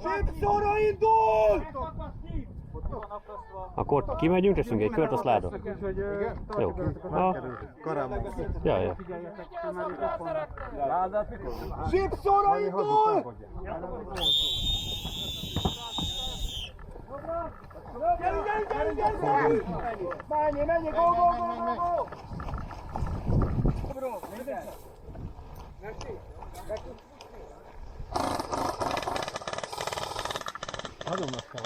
Sípszóra indul! Akkor kimegyünk, teszünk egy kört, azt látod. Jó. Ja. Sípszóra indul! Gyerünk! Menj, go! Nagyon messze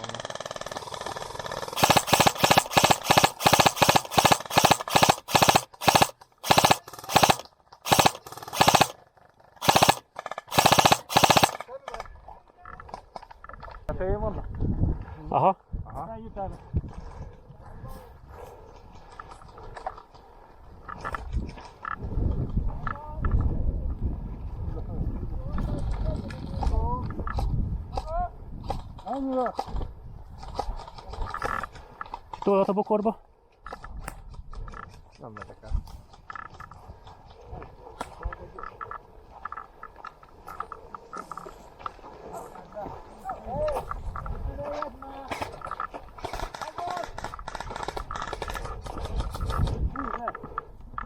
vannak. Aha. Annyira! Tolod a bokorba? Nem megyek el.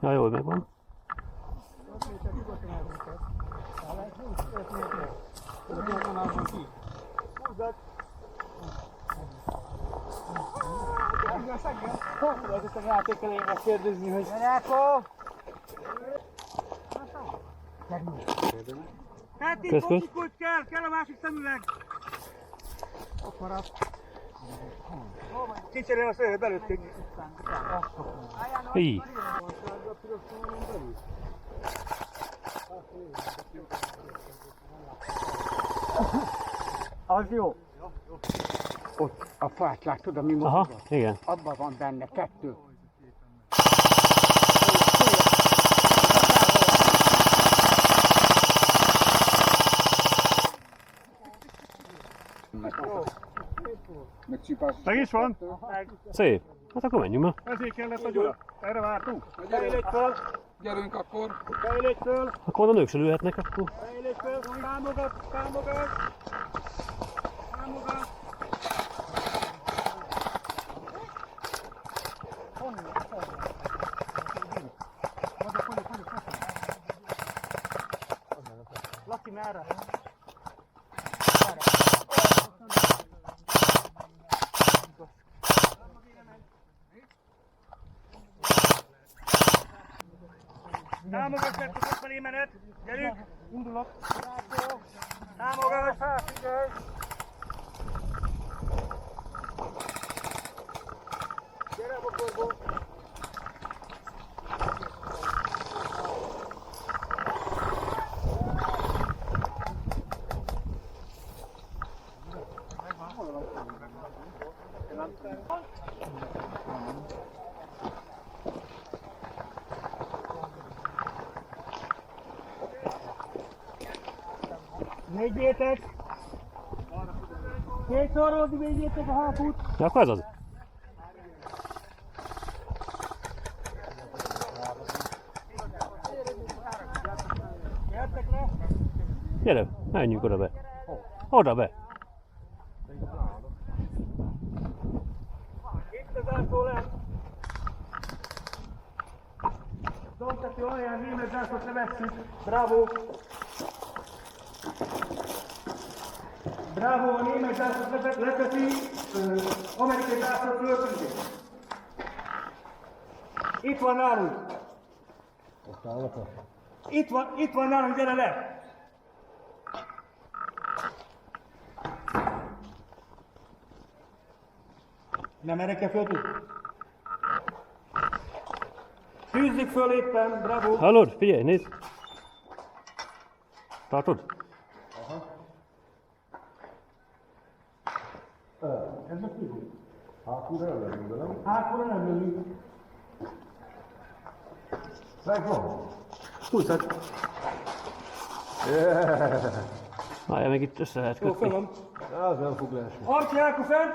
Ja, jól megvan. Ezt a játék elején megkérdezni, hogy... Jákó! Hát itt fotikult kell a másik szemüveg! Ott maradt. Kicserélem a szövet belőttük. Így. Az jó. Ott a fát látod, ami mozog? Aha, igen. Abban van benne 2. Meg is van? Szép. Hát akkor menjünk már. Ezért kellett a Gyula. Erre vártunk. Beélégy föl! Gyerünk akkor. Beélégy föl! Akkor a nők se lőhetnek akkor. Beélégy föl! Támogat! Laci, merre? Támogass meg, tudod felé menet! Gyerünk! Indulok! Támogass! Figyelj! Gyere a bokorból! Védjétek! Kétszor védjétek a hápút! Ja, akkor ez az. Gyertek le! Gyere, menjünk oda be. Oda be. Itt az ászló lesz! Domtető alján német zászlót levesszük! Bravo! Bravo, a német zászlót leteszi, amerikai zászlót föltűnik. Itt van nálunk. Itt van nálunk, gyere le. Nem erre kell föltűnni. Fűzzük föl éppen, bravo. Hallod? Figyelj, nézd. Tartod? Ez meg kívül. Hákúra nem lövünk. Megvan. Húzzad. Várjál, meg itt össze lehet Jó, kötni. föl van. Az nem fog leesni. Arci Hákú fent!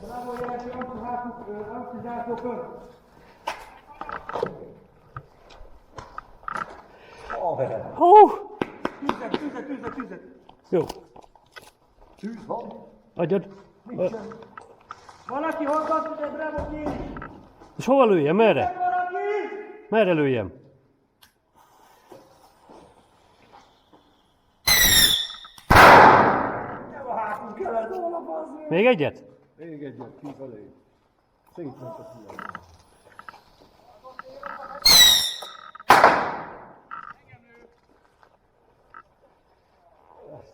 Bravo, jelenti Arci Hákú, Arci zászló fönt. Hú! Tűzet! Jó. Tűz van? Adjad. Valaki hallgat, hogy Bravo kéri! És hova lőjem? Merre? Valaki! Merre lőjem? Nem a hátunk kellett volna, bazd! Még egyet? Még egyet, kifelé. Szétment a szívem.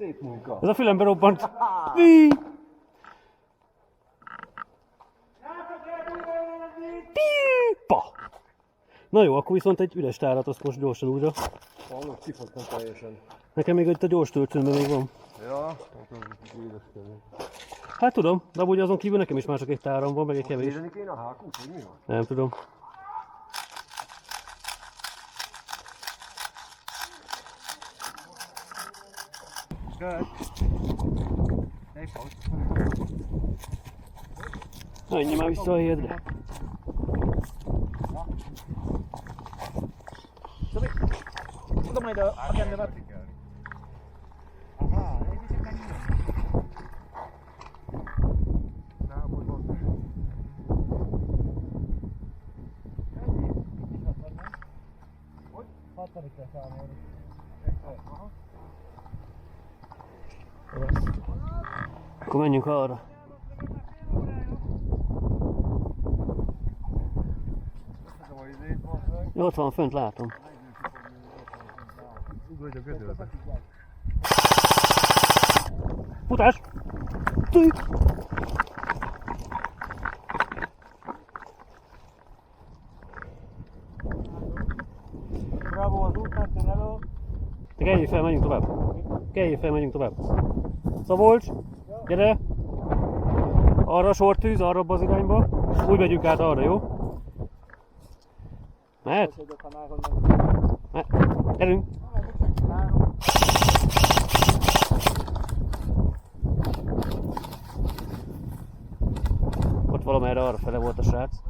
Szép munka. Ez a fülembe robbant. Pi! Pa! Na jó, akkor viszont egy üres tárat azt most gyorsan újra. Hallok, kifogtam teljesen. Nekem még itt a gyors töltőmben még van. Ja, akkor édeskedni. Hát tudom, de amúgy azon kívül nekem is már csak egy táram van, meg egy kevés. Nézni kéne a hákút, hogy mi van? Nem tudom. Menj már vissza a hédre. Tudom majd a kendemet. Aha, Akkor menjünk arra. Jó, ott van, fönt látom. Ugorj a gödörbe. Futás! Tű! Bravo az útmenten elő. Te keljél fel, menjünk tovább. Keljél fel, menjünk tovább. Szabolcs, gyere! Arra a sortűz, arra abba az irányba. Úgy megyünk át arra, jó? Mehet? Gyerünk! Ott valamerre arra fele volt a srác.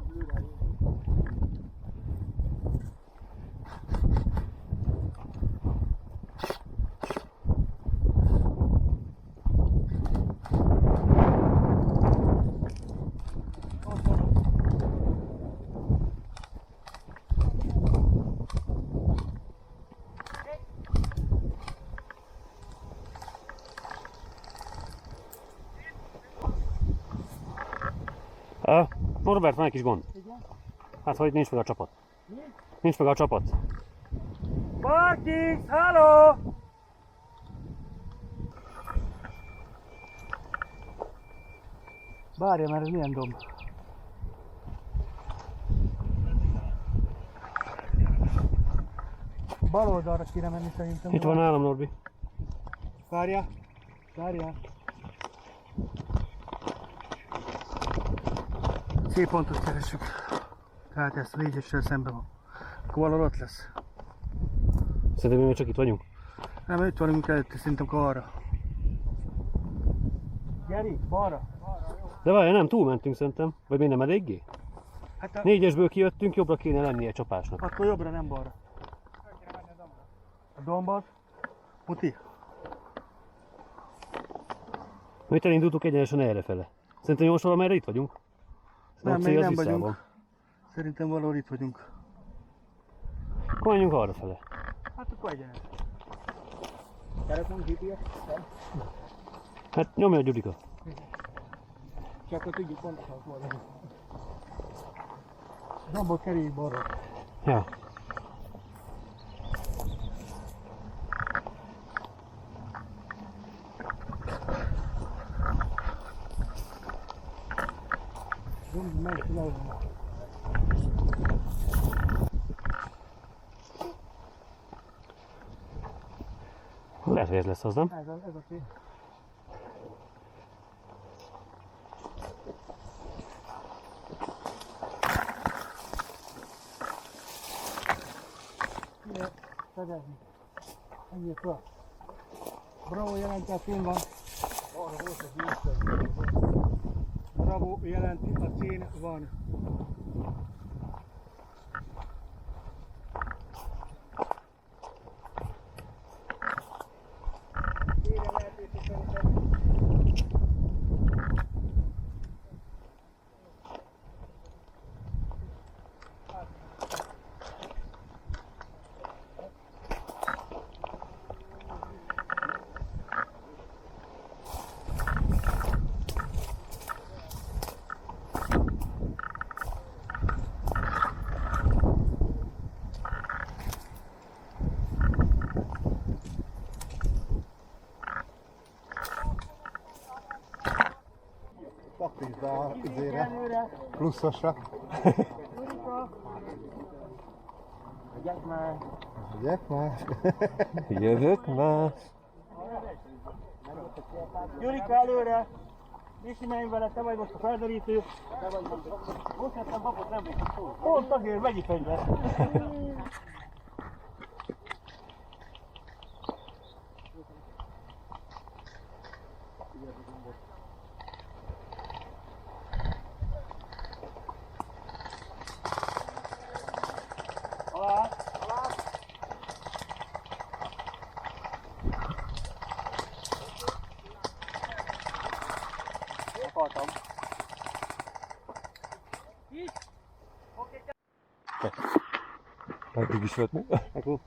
Norbert, van egy kis gond. Hát, hogy nincs meg a csapat. Nincs meg a csapat. Barkix, halló! Várja, mert ez milyen domb. Bal oldalra kéne menni szerintem. Itt van nálam, Norbi. Várja. Várja. Szép pontot keressük. Tehát ezt négyessel szemben van. Akkor valahol ott lesz. Szerintem mi még csak itt vagyunk. Nem, itt vagyunk előtte, szerintem arra. Gyeri, balra. De várj, nem, túlmentünk szerintem. Vagy még nem eléggé? Hát a... Négyesből kijöttünk, jobbra kéne lennie a csapásnak. Akkor jobbra, nem balra. A dombat. Muti. Mi itt elindultunk egyenesen errefele. Szerintem most valamerre itt vagyunk. Nem, A még cél az nem vissza vagyunk. van. Szerintem valahol itt vagyunk. Akkor menjünk arra fele. Hát akkor egyenes. Kerekünk GPS? Hát nyomja a Gyurika. Csak akkor tudjuk pontosan fordulni. Dombot kerüljük balra. Ja. Domb meg csináljuk. Lehet, hogy ez lesz az, nem? Ez a tény. Szedezni. Ennyi fel. Bravo jelenti, a szín van. Bravo jelenti, a szín van. Bízd a izére, pluszosra. Gyert már! Gyert már! Jövök már. Gyurika előre! Misi, menj vele, te vagy most a felderítő. Most jöttem babot, nem volt szó. Pont azért, vegyi fegyver. Alá! Alá! Akartam. Meddig is vetni? Akkor.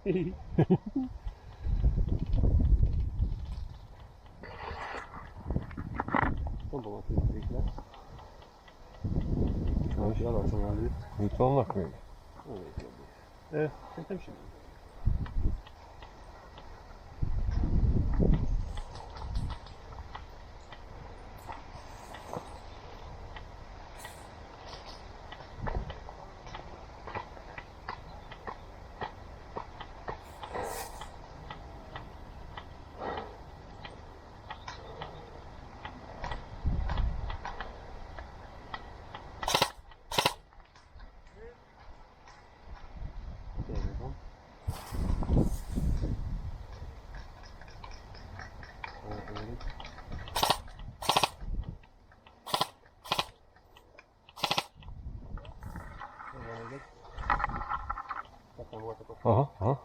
Mondom, hogy tűnik le. Most Alacsony elő. mit vannak még? Szerintem simán. Aha, aha.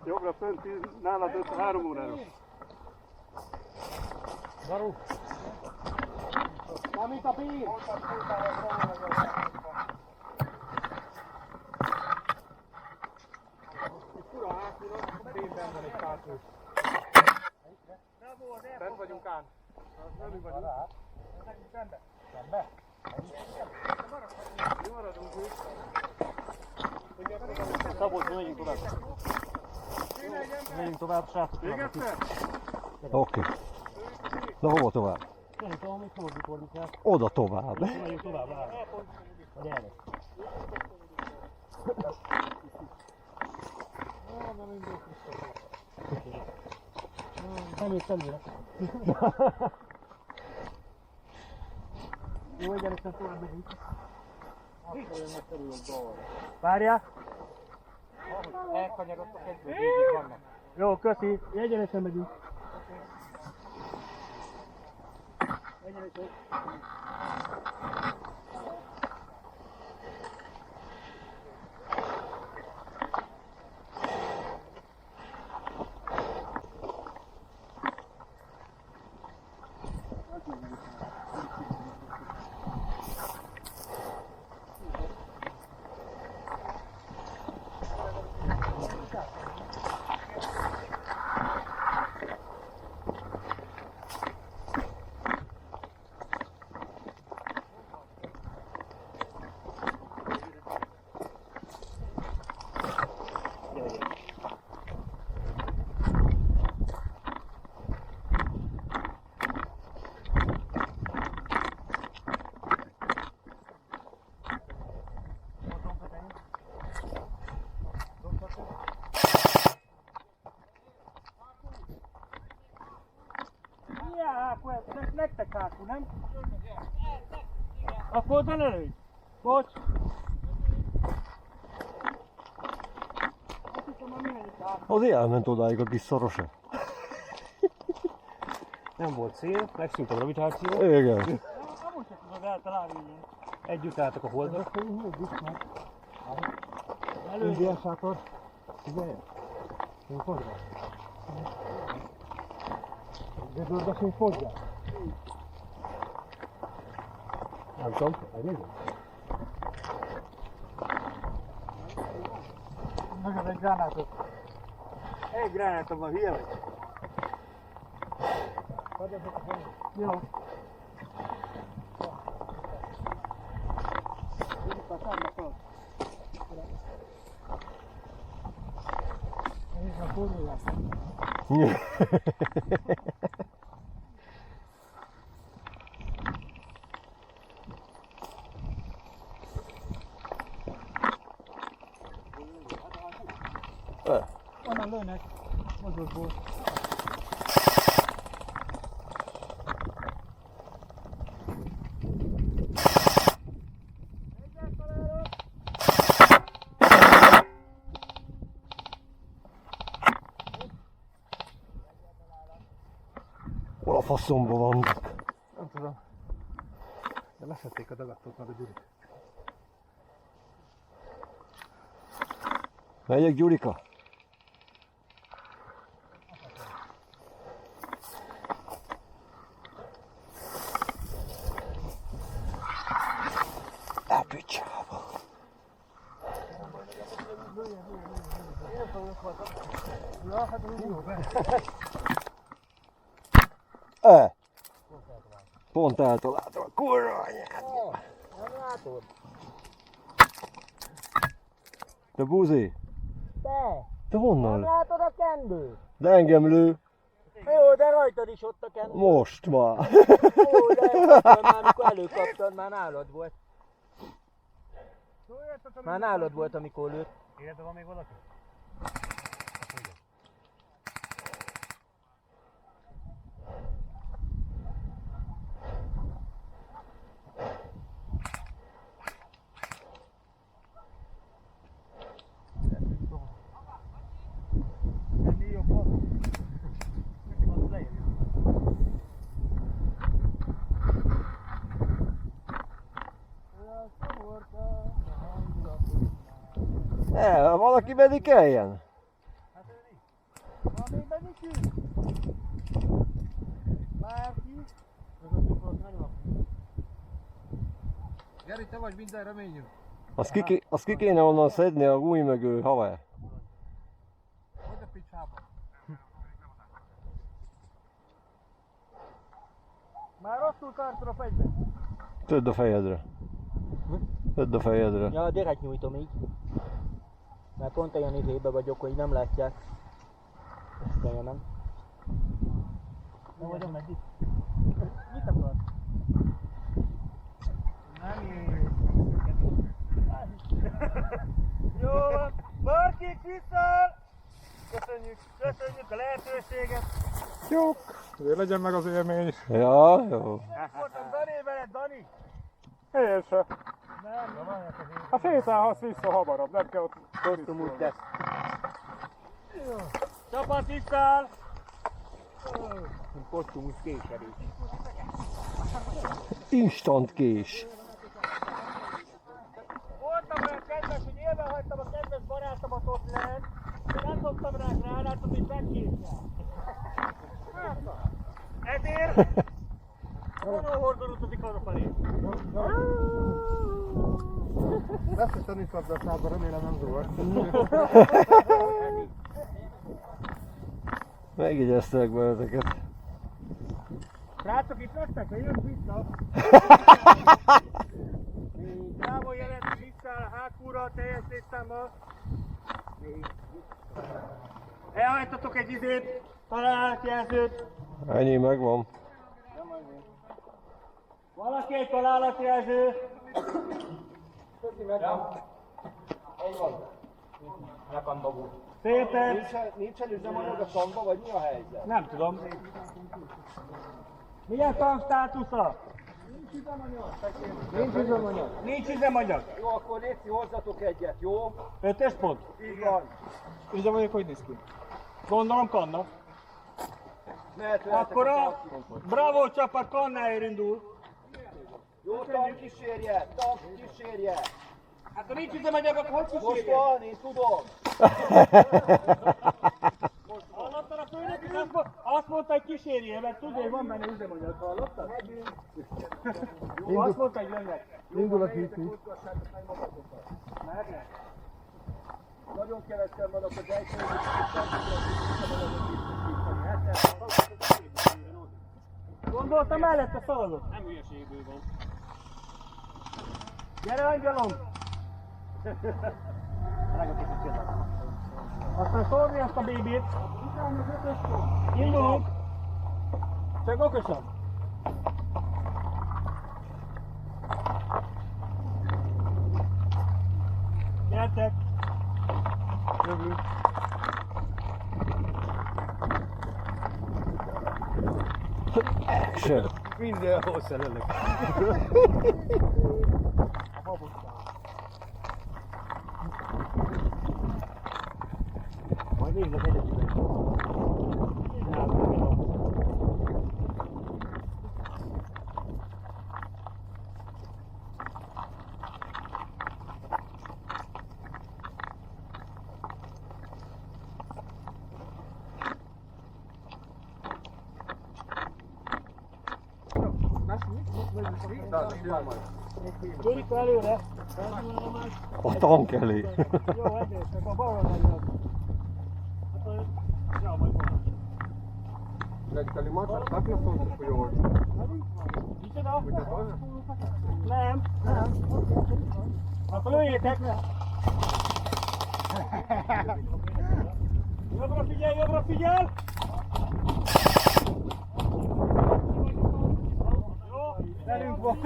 Jobbra fönt, nálad 3 órára. Varu! Amit a bír! Fura átulok, tényben van egy kártős. Bent vagyunk ám. Nem mi vagyunk. Szembe. Szembe? Mi maradunk ők? Szabolcs, megyünk tovább. Megyünk tovább, srácok. Végezte? Oké. Na hova tovább? Nem tudom, mit hol bitorni kell. Oda tovább. Megyünk tovább, várj. Vagy elnek. Nem jössz előre. Jó, egyenesen tovább megyünk. Várjál! Elkanyarodtok egy végig vannak. Jó, köszi. Egyenesen megyünk. Egyenesen. Akkor nektek hátul, nem? Akkor oda ne lőj! Bocs! Azt hiszem, hogy mindenit hátul. Az elment odáig a kis szorosa. Nem volt szél, megszűnt a gravitáció. Igen. Amúgy sem tudod eltalálni ilyen. Együtt álltak a holdra. Indián sátor. Figyelj! Én fogja. De dolgosan fogja. Nem tudom, elég? Nagyon egy gránátot. Egy gránátom van, hülye vagy? Jó. Onnan lőnek, mozogból. Hol a faszomba vannak? Nem tudom. De leszették a dagadtót meg a Gyurik. Megyek, Gyurika? A picsába. Ja, hát úgy jó be. Pont eltaláltam a kurva anyát. Nem látod? Te buzi, Te! te Nem honnan? látod a kendőt? De engem lő. Jó, de rajtad is ott a kendő. Most már. Jó, de kaptad már, amikor előkaptad, már nálad volt. Már nálad volt, amikor lőtt. Életben van még valaki? Valaki medikeljen? Van még medikünk? Bárki? Geri, te vagy minden reményünk. Azt ki kéne onnan szedni a új mögő haver. Hogy a picsába? Már rosszul tartod a fegyvert. Tödd a fejedre. Tödd a fejedre. Ja, direkt nyújtom így. Mert pont olyan izébe vagyok, hogy nem látják. Ezt kell nem. Nem vagyok meddig. Mit akarsz? Nem ér. Jó van, Barkik vissza! Köszönjük a lehetőséget! Jó, azért legyen meg az élmény is. Ja, jó. Voltam Dani veled, Dani! Én se. Nem, Ha sétálhatsz vissza hamarabb, nem kell ott Hoztam úgy tesz. csapat visszaáll! Kostum úgy késerés. Instant kés. Voltam olyan kedves, hogy élve hagytam a kedves barátomat ott lent, de nem dobtam rá gránátot, és megkészkel. Ezért vonóhordon utazik hazafelé. Lesz, hogy tanítsad a szádba, remélem nem zavart. Megjegyeztek beleteket. Srácok, itt lesznek, ha jön vissza. Bravo jelent vissza a hátkúra, teljes létszámmal. Elhajtatok egy izét, találatjelzőt. Ennyi megvan. Valaki egy találatjelző. Szépen. Nincsen üzemanyag a tankba, vagy mi a helyzet? Nem tudom. Milyen tankstátusza? Nincs üzemanyag. Jó, akkor Léci, hozzatok egyet, jó? 5-es pont? Így van. Üzemanyag hogy néz ki? Gondolom kanna. Mehetőletek Akkor a tankon. Bravo csapat kannáért indul. Jó, tank kísérje, tank kísérje. Hát ha nincs üzemanyag, akkor hogy Most kísérjél? van, én tudom. Hallottad a főnök? Azt mondta, hogy kísérjél, mert tudja, hogy van benne üzemanyag. Hallottad? Jó, azt mondta, hogy jönnek. Indul a kicsi. Nagyon kevesen vannak az ejtőjük, Gondoltam, mellette szavazott. Nem hülyeségből van. Gyere, angyalom! Aztán szórni azt a bébét. Indulunk. Csak okosan. Gyertek! Jövünk. Action! Mindenhol szerelek. Majd nézzek egyetlen. Gyurika előre! A tank elé. Jó, egyrészt, a balra menjünk. Legteli macsa, tak na sonce pojód. Micsoda? Nem, nem. Akkor lőjétek! Jobbra figyelj, jobbra figyelj! Jó, velünk van.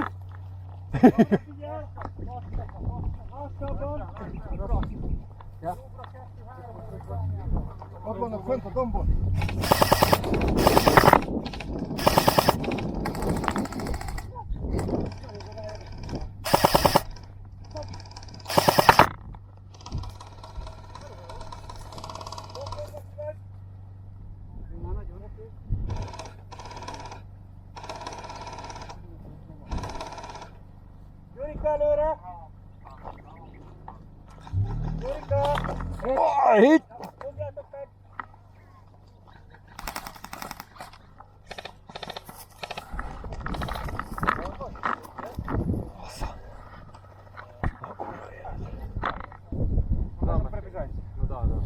Jobbra figyelj! Lassabban. Ott vannak fönt a dombon. Gyurika előre! Gyurika! Hit! Fogjátok meg! Ну да, да.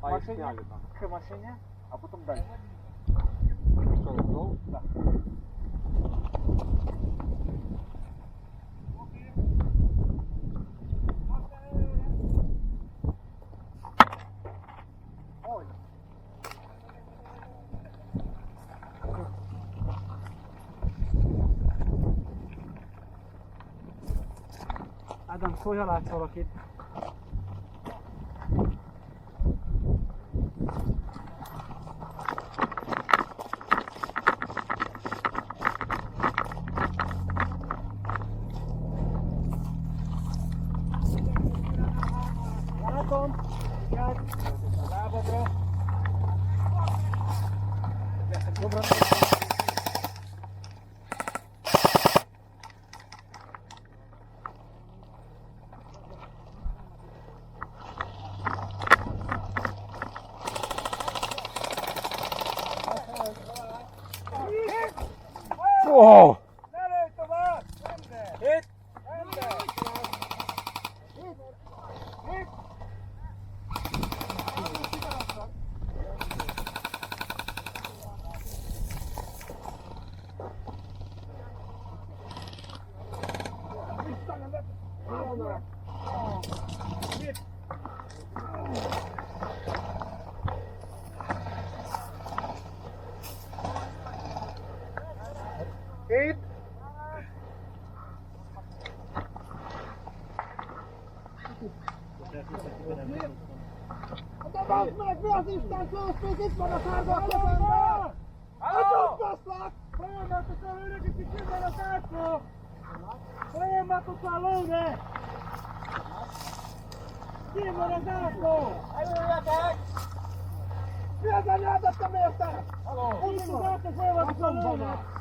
А их сняли там. К машине, а потом дальше. Что, готов? Да. Ой. Ádám, szólja látszolok itt. Látom, figyelj, a lábadra. Jobbra. Wow! Ne lőj tovább! Hét! Itt! Bazd meg, mi az Isten szószték, itt van a sárga kezemben! Nagyon baszlak! Folyamatosan lőnek, itt is van a sárga! Folyamatosan lőnek! Ki van az átló? Előjetek! Mi az anyádat, nem értem? Itt az átló, folyamatosan lőnek!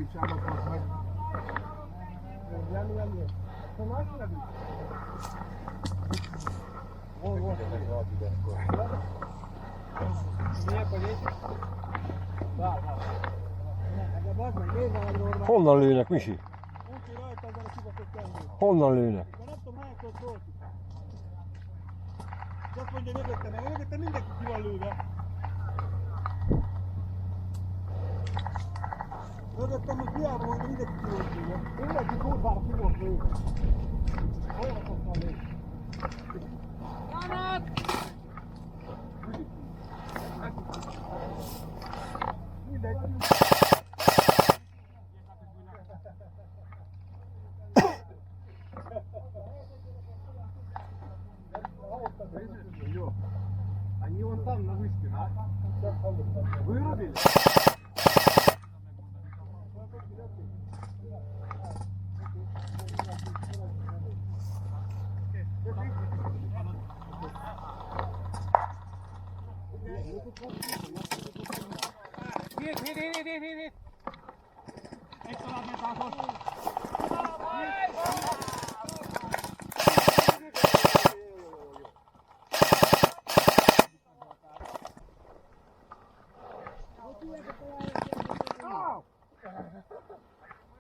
picsába, az meg. Jani. Te más nevű? Hol? Milyen pedig? Vár. De bazd meg, nézd meg normális. Honnan lőnek, Misi? Úgy, hogy rajta ezen a kibaszott kendő. Honnan lőnek? De nem tudom, hányszor szólt. És azt mondja, mögöttem mindenki ki van lőve. Mögöttem, hogy hiába mondja, mindenki ki volt lőve. Mindenki kurvára ki volt lőve. Olyanokon lőve. Mindegy. Jó. Они вон там на вышке, да? Вырубили?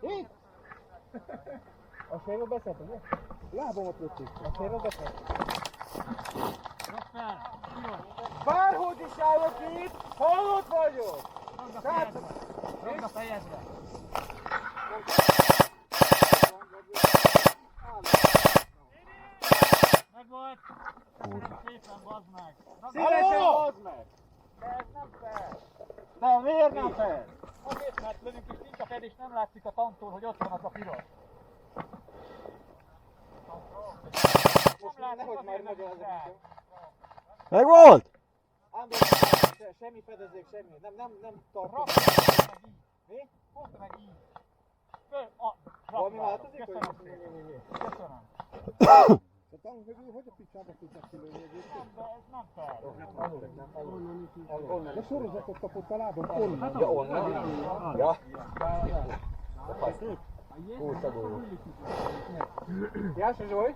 Вид. A sérről beszélt, ugye? Lábamat lőtték. A sérről beszélt. Bárhogy is állok itt, halott vagyok! Ragd a fejedre! Megvolt! Szépen bazd meg! Szívesen bazd meg! De ez nem fel! De miért nem fel? Azért, mert lövünk és nincs a fed és nem látszik a tanktól, hogy ott van az a piros. Nem látszik, azért nem fel. Megvolt! Semmi fedezék, semmi. Nem tartom. Mi? Hozd meg így. Valami változik? Köszönöm. Köszönöm. A tank mögül hogy a picsába tudnak kilőni egyébként? Nem, de ez nem fel. De sorozatot kapott a lábam. Onnan. Ja, onnan. Ja. Kószagoló. Jászra Zsoly?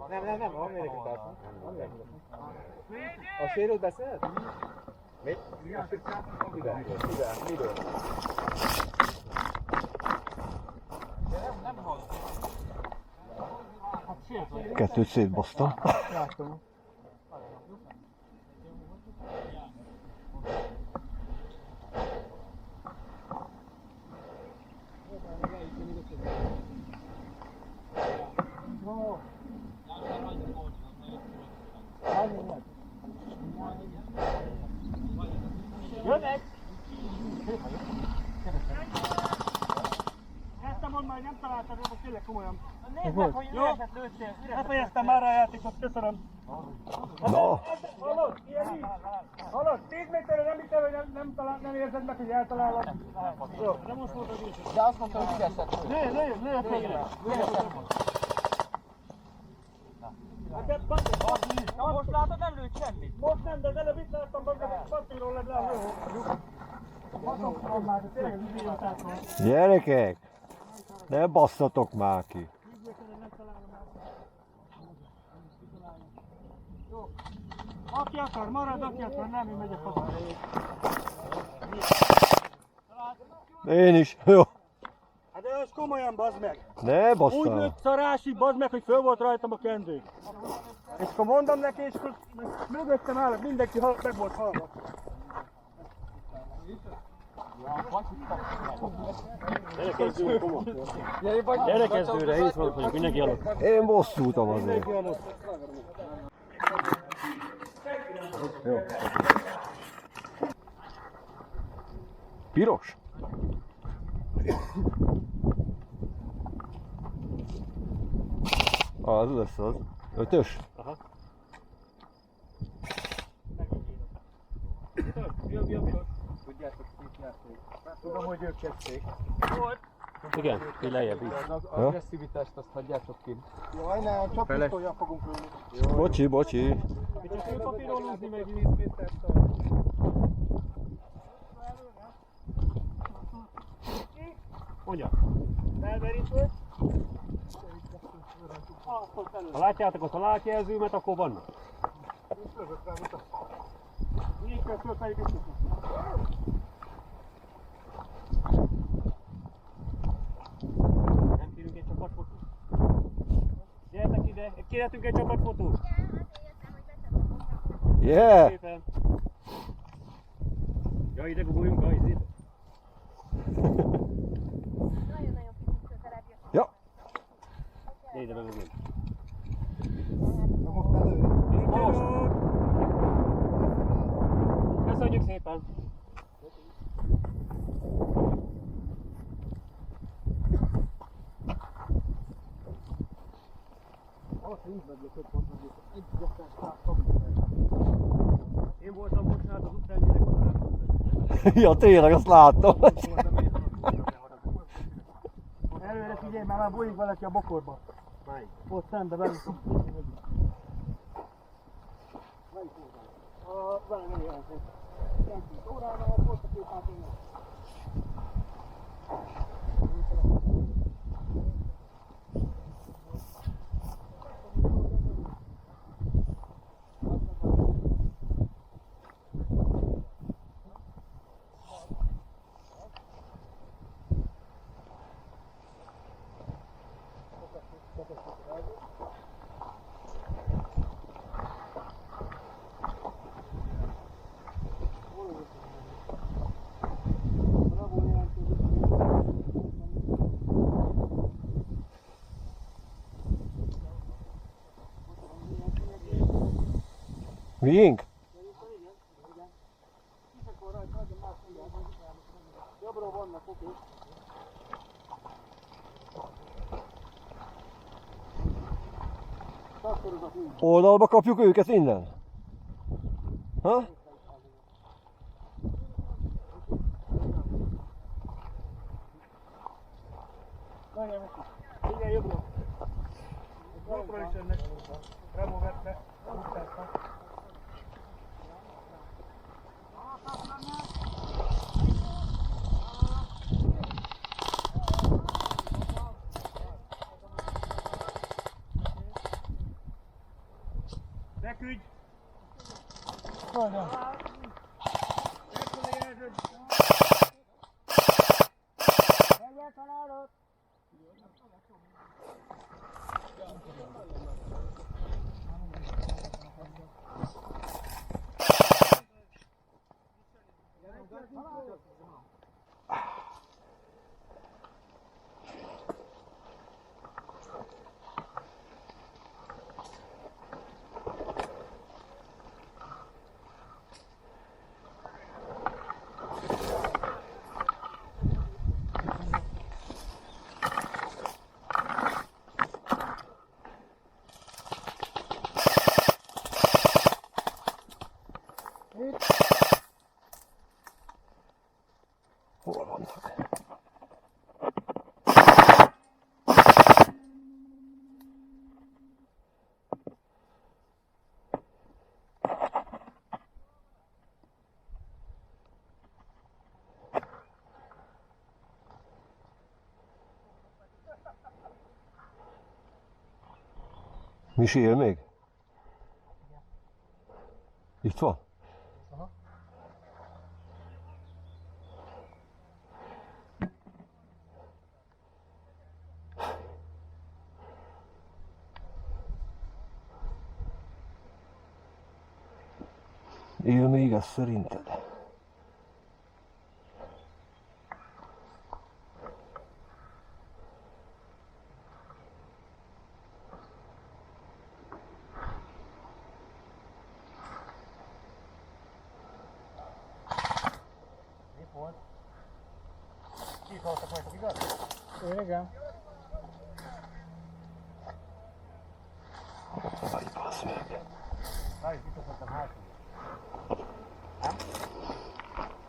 Nem, van még egy társadalom. A sérült beszélt? Mit? Mivel? Nem hoz. Hát sért. Kettőt szétbasztam. Láttam. Jönnek! Ezt mondd már, nem találtad, hogy tényleg komolyan. Nézd meg, hogy üreset lőttél. Befejeztem már a játékot, köszönöm. Na, Hallod? Ilyen így. Hallod? 10 méterre nem hiszem, hogy nem érzed meg, hogy eltalálod. Jó, de most volt az is. De azt mondta, hogy üreset lőttél. Lőjön végre. Na most látod, nem lőtt semmit. Most nem, de az előbb itt láttam, hogy papíról lett le a lő. gyerekek! Ne basszatok már ki! Aki akar, marad, aki akar, nem, én megyek haza. Én is, jó. Hát de ez komolyan, bazd meg! Ne Úgy basszál! lőtt szarásig, bazd meg, hogy föl volt rajtam a kendő. És akkor mondom neki, és akkor mögöttem állok, mindenki meg volt halva. Gyerekezdőre, én is vagyok, mindenki alatt. Én bosszútam azért. Jó. Piros? Az lesz az. 5-ös? Aha. Tudjátok, mit játék? Tudom, hogy ők kezdték. Volt. Igen, így lejjebb így. Az agresszivitást azt hagyjátok ki. Jaj, nem, csak Fele. pisztolyan fogunk ülni. Bocsi, bocsi. Csak ő papíron húzni meg. Mondja. Elverítő. Ha látjátok azt a látjelzőmet, akkor vannak. Így kell fölfelé biztos. Nem kérünk egy csapatfotót? Gyertek ide, kérhetünk egy csapatfotót? Yeah! Szépen. Ja, ide gugoljunk a izét. Nagyon-nagyon fizikális terapia. Ja. Gyere ide bemegyünk. Na most előre. Most! Köszönjük szépen! Én voltam most hát az ukrán gyerek oda. Ja, tényleg, azt láttam. Előre figyelj, már bújik valaki a bokorba. Ott szembe velünk. Vele nem jelentett. 9 óránál volt a két hátunk. Miénk? Jobbra vannak, oké. Szakkorozat úgy. Oldalba kapjuk őket innen? Ha? Nagyon jó. Figyelj jobbra. Jobbra is ennek. Remo vette. Úgy tette. Feküdj! Nagyon. Hol vannak? Misi él még? Itt van? Él még ez szerinted? Kihaltak majd, igaz? Igen. Vagy bassz meg. Várj, kitaszottam hátul. Nem?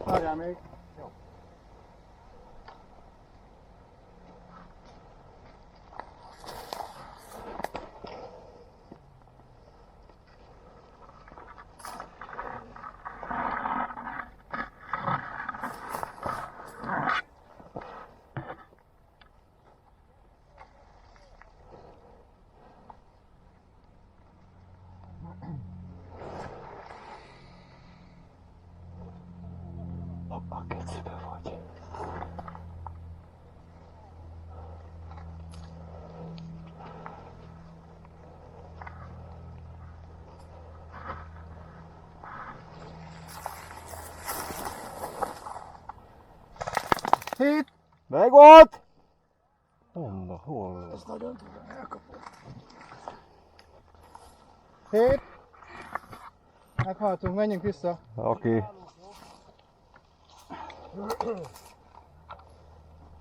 Várjál még. Jó. Hét! Meg volt! Honnan, hol? Hét! Meghaltunk, menjünk vissza. Oké.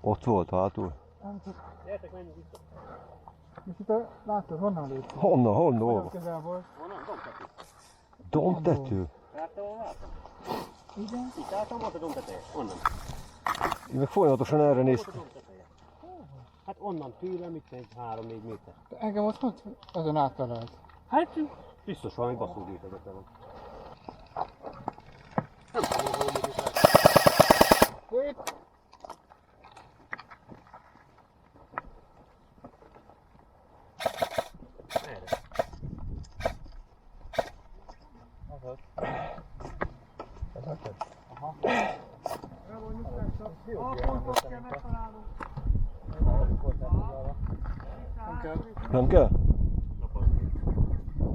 Ott volt hátul. Gyertek, menjünk vissza. És itt látod, honnan lőtt? Honnan? Nagyon közel volt. Honnan? Domtető. Domtető? Jártál volna látom? Igen. Itt álltam, volt a domteteje. Onnan. Én meg folyamatosan erre néztem. Domteteje. Hát onnan tőlem, itt egy 3-4 méter. Engem ott hogy azon áttalált. Hát biztos valami basszúgyűjt ezek van. Nem tudom, hogy mit lehet. Hét! Erre. Nem kell?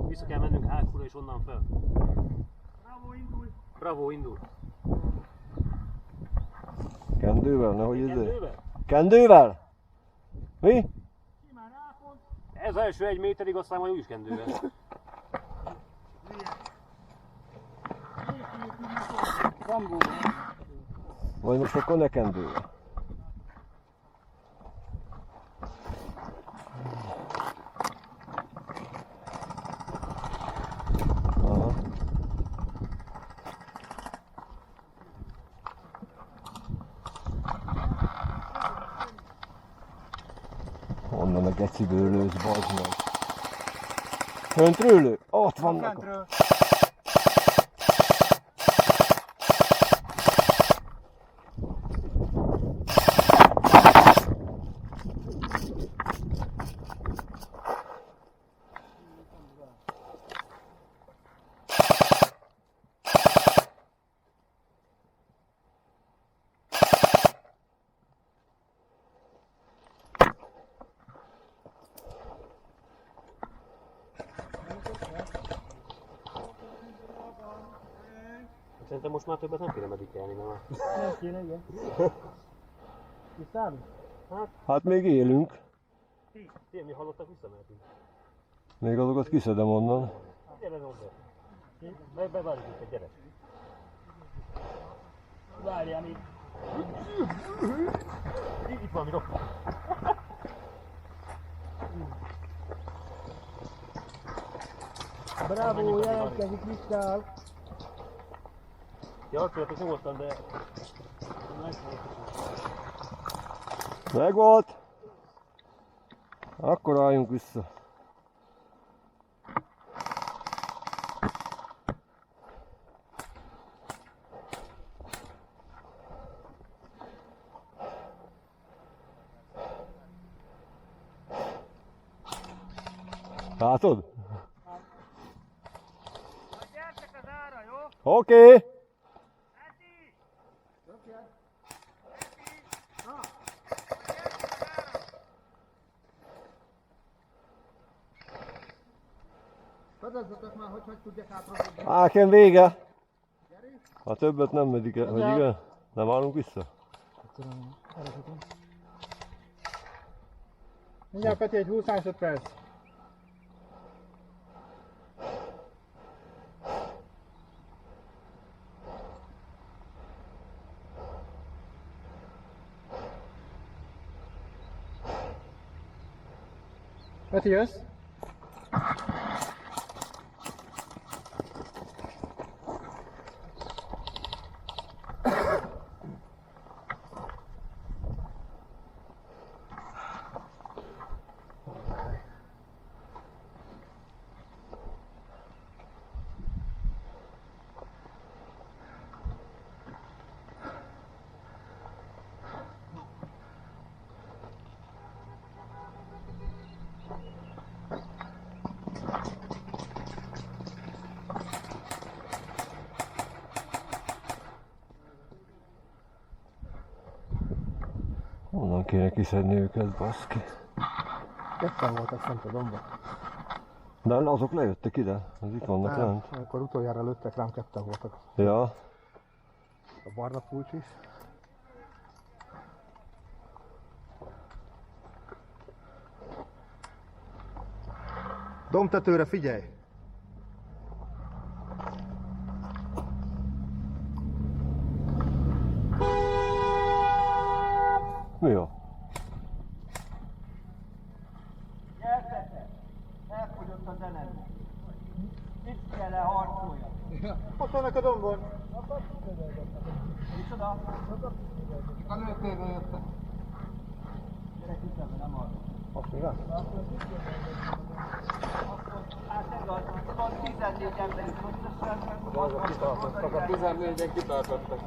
Vissza kell mennünk hátkúra és onnan fel. Bravo, indul! Kendővel? Nehogy izé. Kendővel? Kendővel? Mi? Ez első 1 méterig, aztán majd úgyis kendővel. Vagy most akkor ne kendővel? Aha. Honnan a geciből lősz, bazd meg? Föntről lő? Ott vannak. Fentről. Szerintem most már többet nem kéne medikelni, nem már. Nem kéne, igen. Viszont? Hát még élünk. Ti, mi halottak, visszamehetünk. Még azokat kiszedem onnan. Gyere, Robert. Bevárjuk itt, gyere. Várjál még. Itt valami rokk. Bravo, jelentkezik vissza. Ja, tudjátok nyugodtan, de... Meg volt! Akkor álljunk vissza. Látod? Gyertek az ára, jó? Oké! Fedezzetek már, hogy tudják áthozni. Áken vége! Ha többet nem medik el, vagy igen? Nem állunk vissza? Mindjárt Peti, egy 20 másodperc. Peti, jössz? Onnan kéne kiszedni őket, baszki. Ketten voltak fent a domba. De azok lejöttek ide, az itt vannak lent. Amikor utoljára lőttek rám, ketten voltak. Ja, A barna pulcs is. Domtetőre figyelj! Mi jó? Gyertetek! Elfogyott az energia. Itt kell harcolja. Ott vannak a dombon. Micsoda? A nőtérről jöttek. Gyerek ütemben, nem arra. Most mi van? Hát ez az, van 14 ember is összesen. A 14-en kitartottak.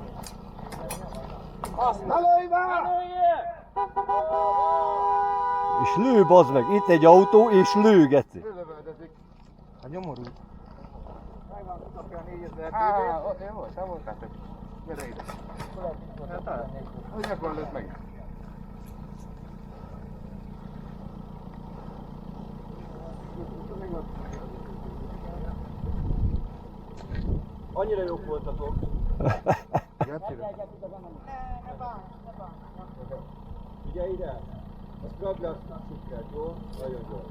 Azt ne lőj már! És lő, bazd meg! Itt egy autó, és lő, geci! Lövöldözik. A nyomorú. Megvan, tudok a 4000 TB-t. Ott én volt, nem voltátok? Gyere ide. Hogy ebben lőtt meg? Annyira jók voltatok. Figyelj ide! Ezt ragd le a sikert, jó? Nagyon jó.